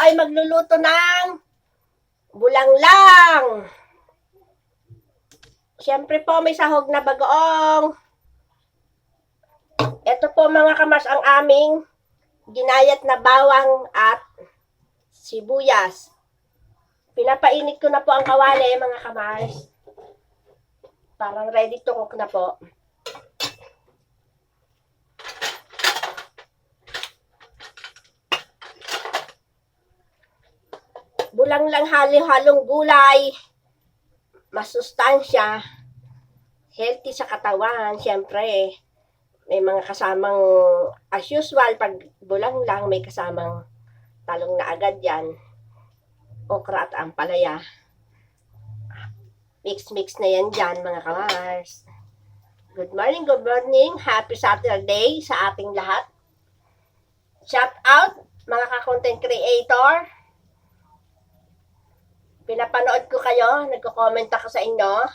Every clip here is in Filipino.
ay magluluto ng bulanglang. Siyempre po may sahog na bagoong. Ito po mga kamars ang aming ginayat na bawang at sibuyas. Pinapainit ko na po ang kawali mga kamars. Parang ready to cook na po. Bulanglang halong gulay. Masustansya. Healthy sa katawan, siyempre. May mga kasamang, as usual, pag bulanglang, may kasamang talong na agad yan. Okra at ampalaya. Mix na yan dyan, mga kamars. Good morning, good morning. Happy Saturday sa ating lahat. Shout out, mga ka-content creator. Pinapanood ko kayo, nagko-comment ako sa inyo.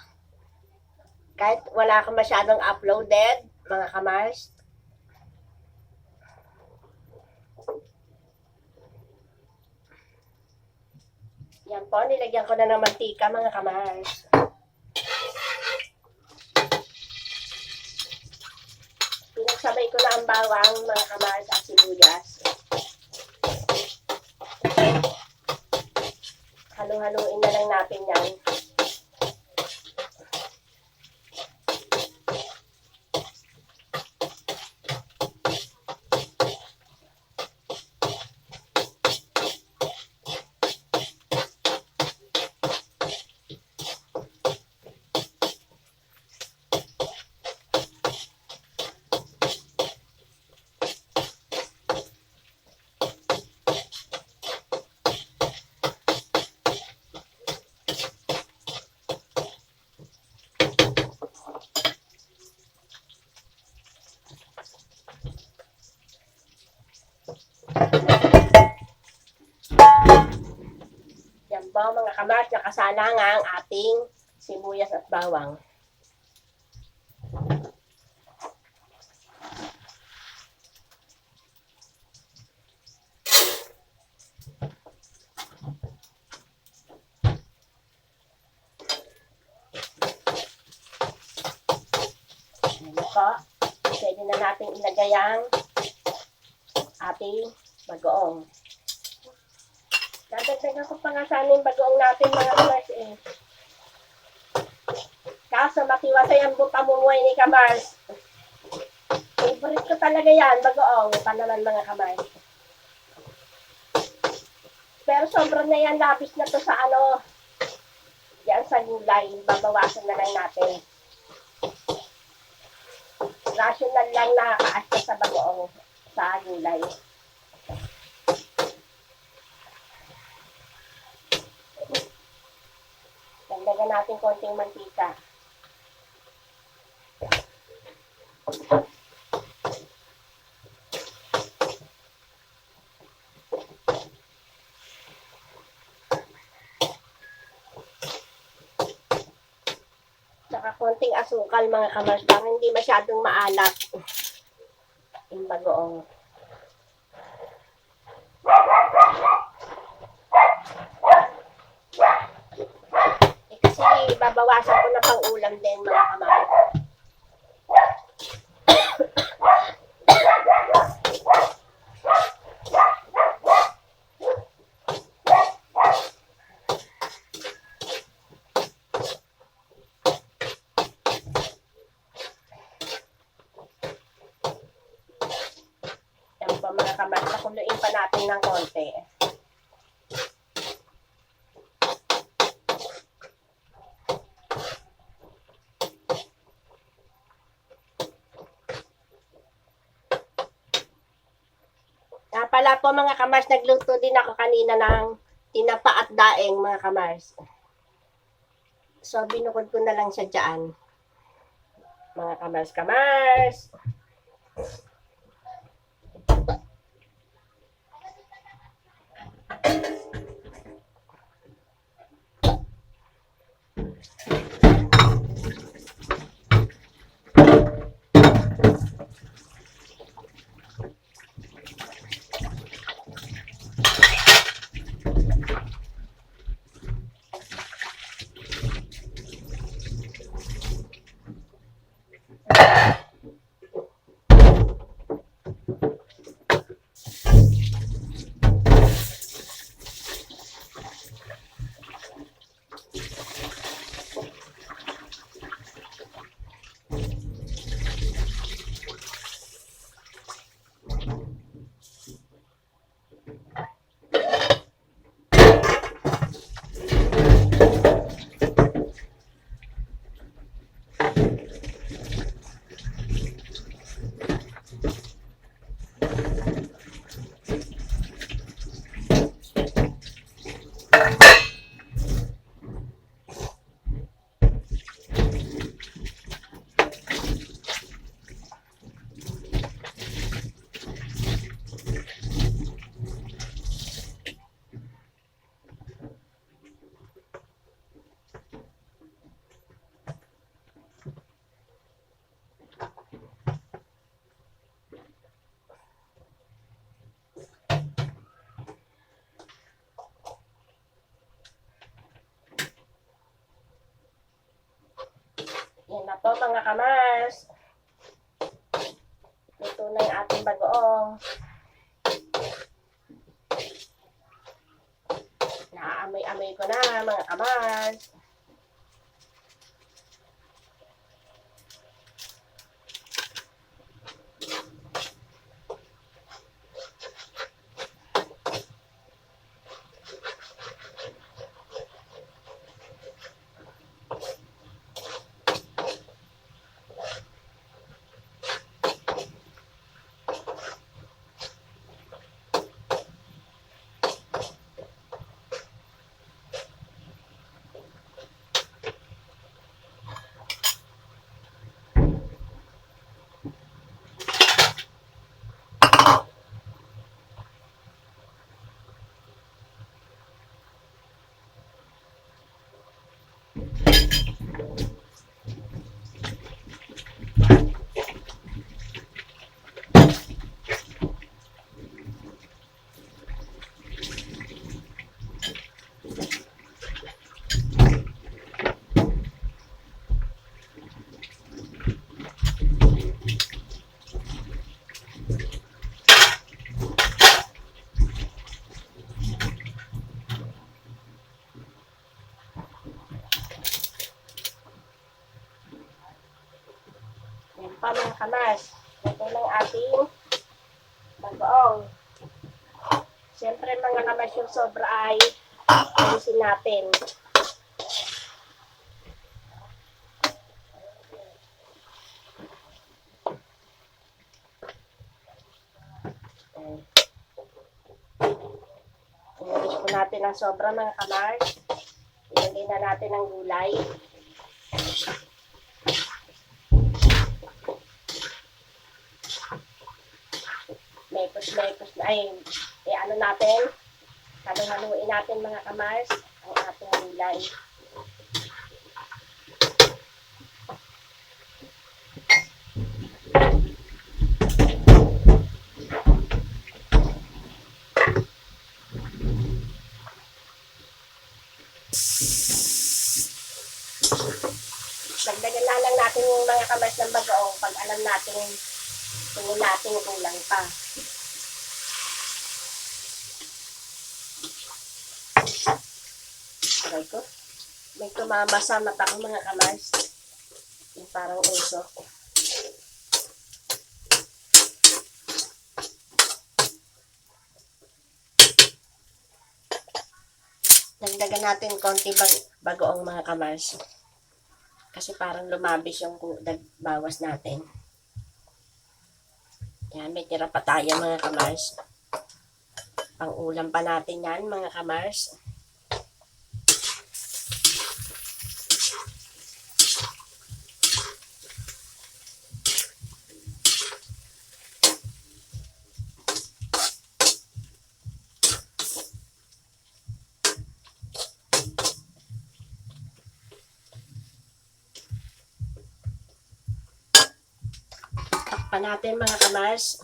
Kahit wala akong masyadong uploaded, mga kamars. Yan po, nilagyan ko na ng mantika, mga kamars. Pinagsabay ko na ang bawang, mga kamars, at sibuyas. Haluin na lang natin yan. Yan po mga kamars, nakasala nga ang ating sibuyas at bawang. Yan po, pwede na natin ilagay ang ating bagoong. Dadagdagan ko pa nga sana yung bagoong natin mga kamars eh. Kaso makiwasay ang pamumuhay ni kamars. Favorite ko talaga yan, bagoong. Panaman mga kamars. Pero sobrang na yan, labis na to sa ano. Yan sa gulay. Babawasan na lang natin. Rational lang nakakaasta sa bagoong sa gulay. Dagdagan natin konting mantika. Saka konting asukal mga kamars para hindi masyadong maalat yung bagoong. Kasi babawasan ko na pang ulam din mga kamars. Yan po mga kamars, pakuluin pa natin ng konti. Pala po mga kamars, nagluto din ako kanina ng tinapa at daeng mga kamars. So, binukod ko na lang siya dyan. Mga kamars. po mga kamars. Luto na yung ating bagoong. Naamoy-amoy ko na mga kamars. Yan pa mga kamars. Ito lang ating bagoong. Siyempre mga kamars, yung sobra ay alisin natin. Inalis po natin ang sobra mga kamars. Ilagay na natin ang gulay. Mekos na ay ano natin, haluin natin mga kamars ang ating gulay. Dagdagan na lang natin yung mga kamars ng bagoong pag alam natin tingin natin kulang pa. Aray ko. May tumama sa mata ko mga kamars. Yung parang uso. Dagdagan natin konti bagoong mga kamars. Kasi parang lumabis yung bawas natin. Yan, may tira pa tayo mga kamars. Pang-ulam pa natin yan mga kamars. Takpan natin mga kamars.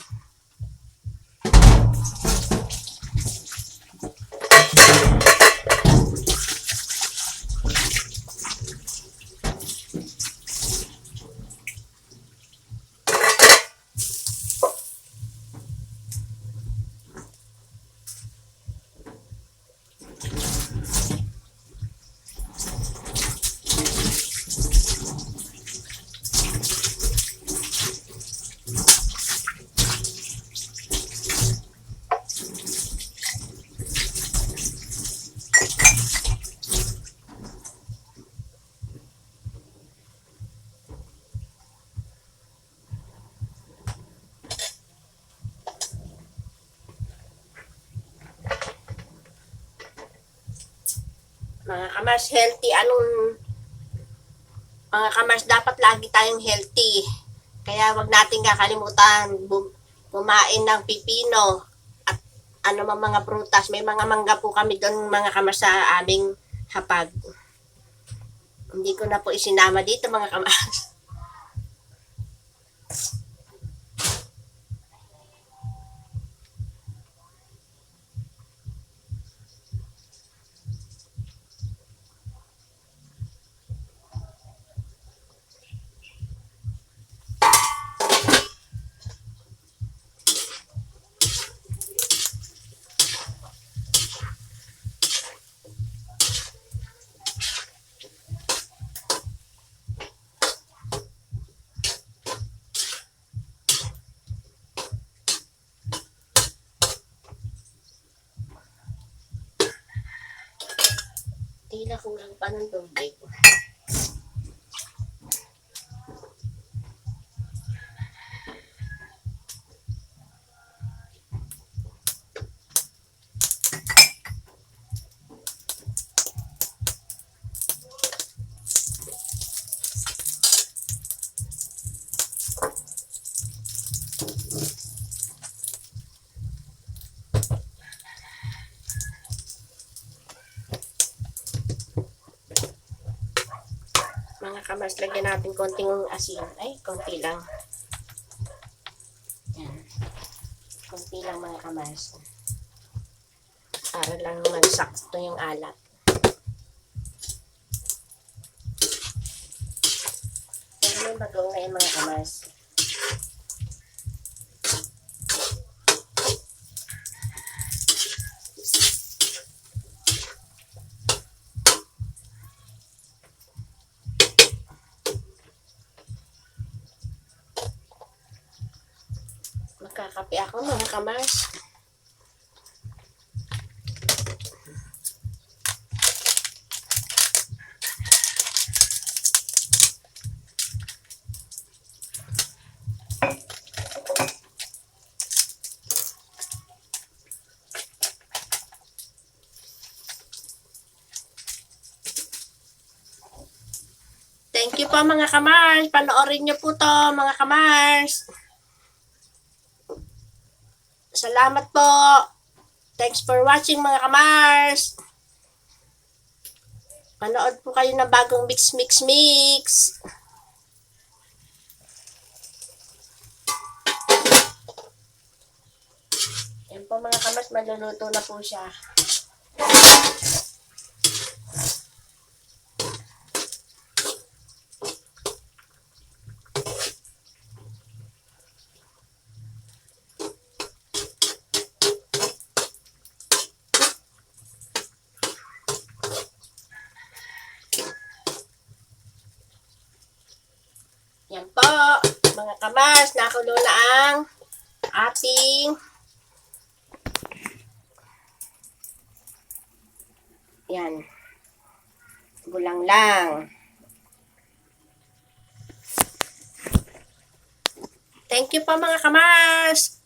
Mga kamars, healthy. Mga kamars, dapat lagi tayong healthy. Kaya wag natin kakalimutan kumain ng pipino at mga prutas. May mga mangga po kami doon mga kamars sa aming hapag. Hindi ko na po isinama dito mga kamars. Tila kulang pa ng tubig. Mga kamars, lagyan natin konting asin. Ay, konti lang. Yan. Konti lang mga kamars. Para lang magsakto yung alat. Pero may bagong na yung mga kamars. Magkakape ako mga kamars. Thank you po mga kamars. Panoorin nyo po to mga kamars. Salamat po. Thanks for watching mga kamars. Manood po kayo ng bagong mix. Yan po mga kamars, maluluto na po siya. Yan po, mga kamars, nakulo na ang ating yan. Gulang lang. Thank you po mga kamars.